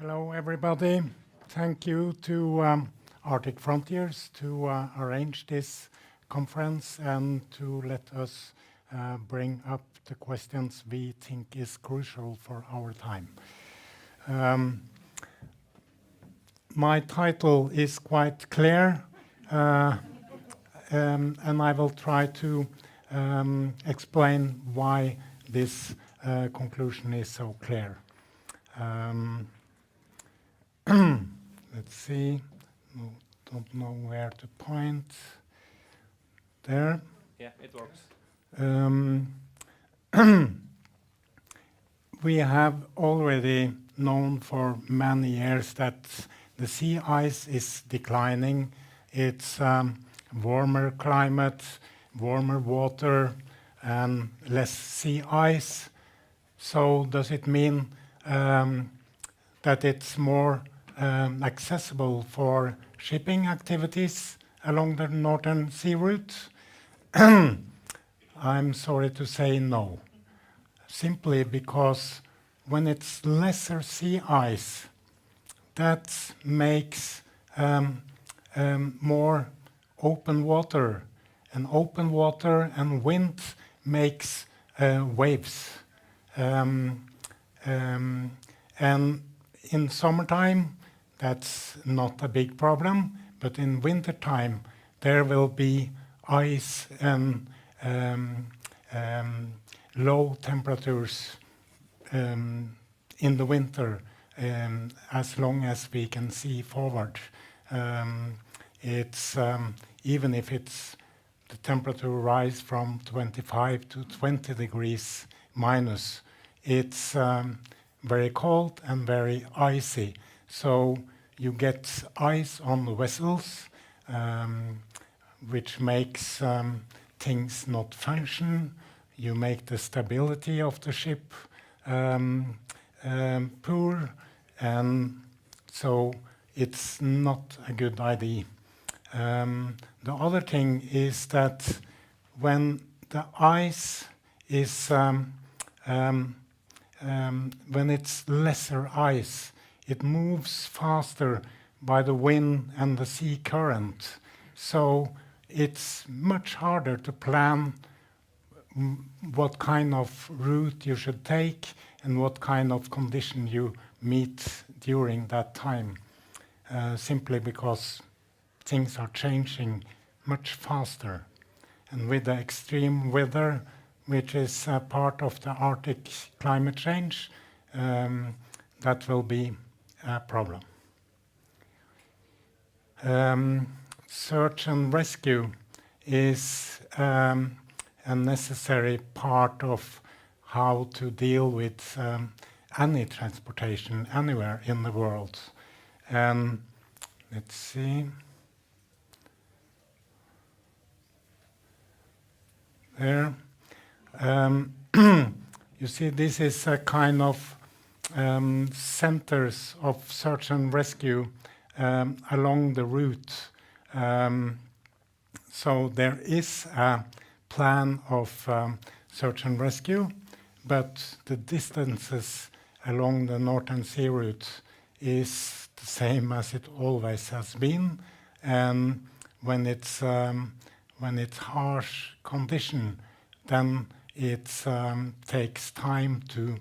Hello, everybody. Thank you to Arctic Frontiers to arrange this conference and to let us bring up the questions we think is crucial for our time. My title is quite clear, and I will try to explain why this conclusion is so clear. Let's see, don't know where to point. There. Yeah, it works. We have already known for many years that the sea ice is declining. It's warmer climate, warmer water, and less sea ice. So does it mean that it's more accessible for shipping activities along the northern sea route? I'm sorry to say no. Simply because when it's lesser sea ice, that makes more open water. And open water and wind makes waves. And in summertime, that's not a big problem, but in wintertime, there will be ice and low temperatures in the winter, as long as we can see forward. It's even if it's the temperature rise from 25 to 20 degrees minus, it's very cold and very icy. So you get ice on the vessels, which makes things not function. You make the stability of the ship poor, and so it's not a good idea. The other thing is that when the ice is when it's lesser ice, it moves faster by the wind and the sea current. So it's much harder to plan what kind of route you should take and what kind of condition you meet during that time, simply because things are changing much faster. And with the extreme weather, which is part of the Arctic climate change, that will be a problem. Search and rescue is a necessary part of how to deal with any transportation anywhere in the world. And let's see. There. You see, this is a kind of centers of search and rescue along the route. So there is a plan of search and rescue, but the distances along the Northern Sea route is the same as it always has been. And when it's harsh condition, then it takes time to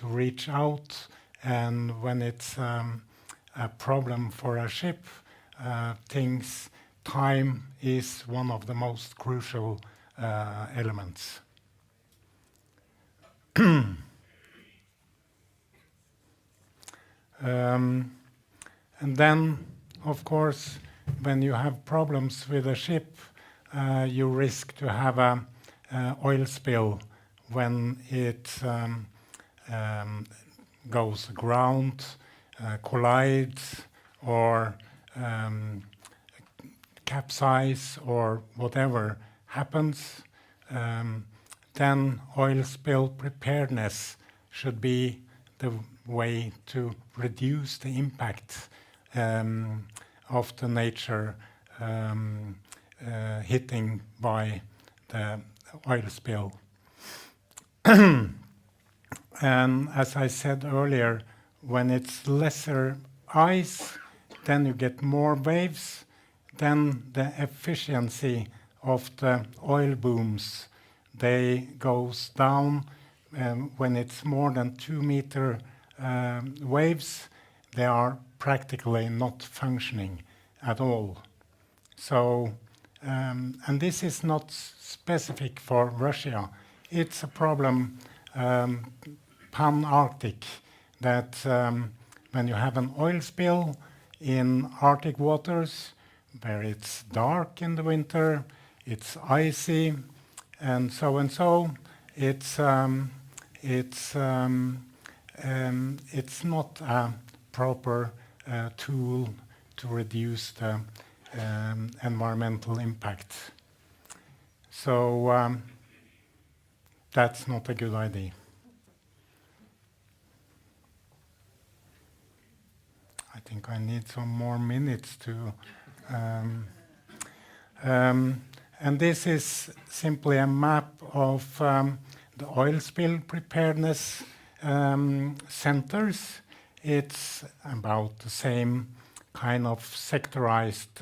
reach out. And when it's a problem for a ship, time is one of the most crucial elements. And then, of course, when you have problems with a ship, you risk to have a oil spill when it goes aground, collides, or capsize, or whatever happens. Then oil spill preparedness should be the way to reduce the impact of the nature hitting by the oil spill. And as I said earlier, when it's lesser ice, then you get more waves, then the efficiency of the oil booms, they goes down. When it's more than 2 meter waves, they are practically not functioning at all. So, and this is not specific for Russia. It's a problem pan-Arctic, that when you have an oil spill in Arctic waters, where it's dark in the winter, it's icy, and so, it's not a proper tool to reduce the environmental impact. So that's not a good idea. I think I need some more minutes to... and this is simply a map of the oil spill preparedness centers. It's about the same kind of sectorized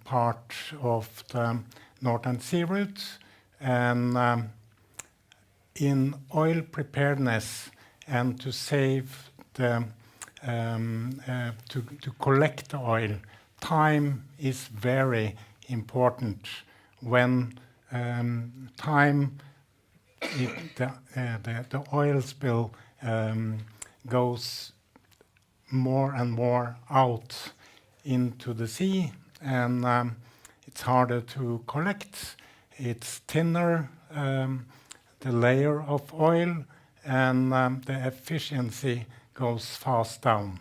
part of the Northern Sea route. And in oil preparedness and to save the to collect the oil, time is very important. When time, the oil spill goes more and more out into the sea, and it's harder to collect. It's thinner, the layer of oil, and the efficiency goes fast down.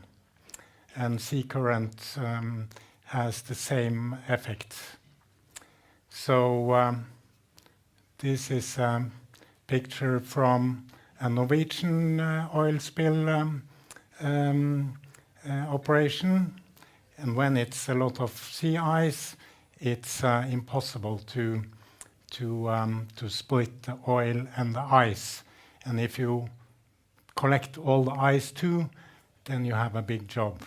And sea current has the same effect. So this is a picture from a Norwegian oil spill operation. And when it's a lot of sea ice, it's impossible to split the oil and the ice. And if you collect all the ice too, then you have a big job.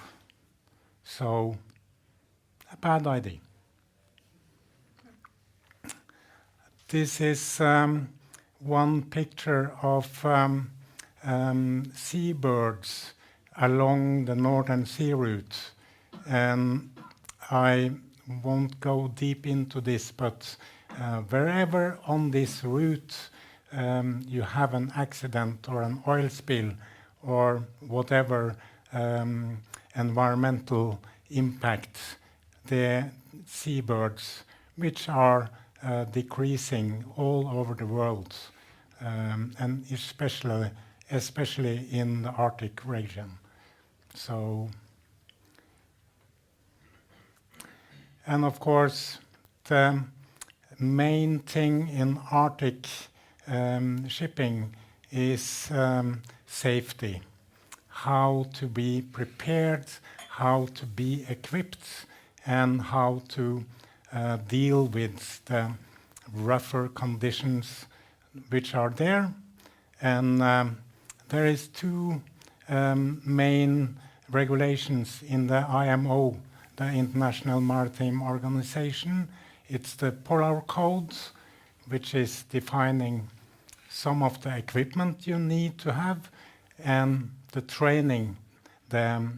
So, a bad idea. This is one picture of seabirds along the Northern Sea route. And I won't go deep into this, but wherever on this route you have an accident or an oil spill or whatever environmental impact, the seabirds, which are decreasing all over the world, and especially in the Arctic region. So, and of course, the main thing in Arctic shipping is safety. How to be prepared, how to be equipped, and how to deal with the rougher conditions which are there. And there is two main regulations in the IMO, the International Maritime Organization. It's the Polar Code, which is defining some of the equipment you need to have, and the training the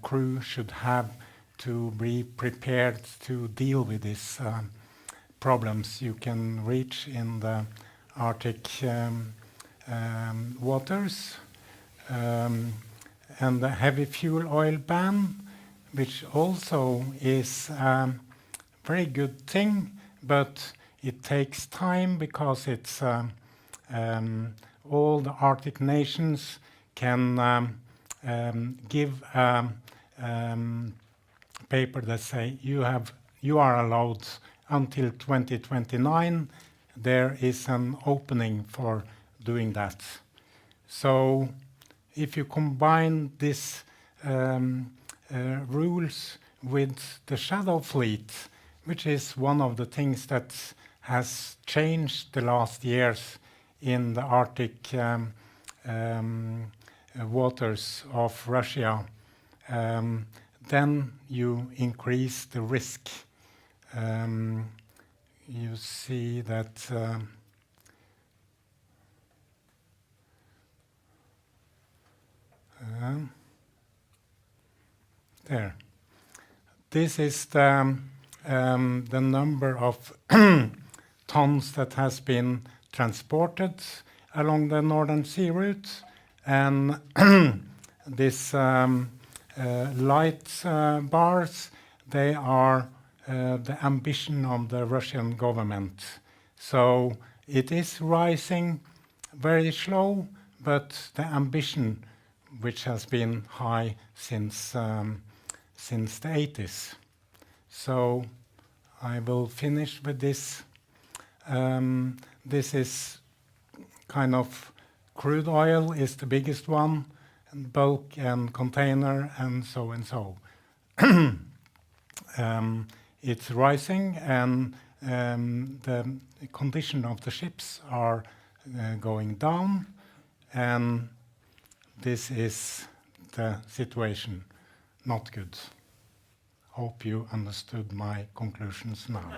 crew should have to be prepared to deal with these problems you can reach in the Arctic waters. And the heavy fuel oil ban, which also is a very good thing, but it takes time because it's all the Arctic nations can give a paper that say you are allowed until 2029. There is an opening for doing that. So if you combine these rules with the shadow fleet, which is one of the things that has changed the last years in the Arctic waters of Russia, then you increase the risk. You see that there. This is the number of tons that has been transported along the Northern Sea route, and this light bars, they are the ambition of the Russian government. So it is rising very slow, but the ambition, which has been high since the 80s. So I will finish with this. This is kind of crude oil is the biggest one, and bulk and container and so and so. It's rising, and the condition of the ships are going down, and this is the situation. Not good. Hope you understood my conclusions now.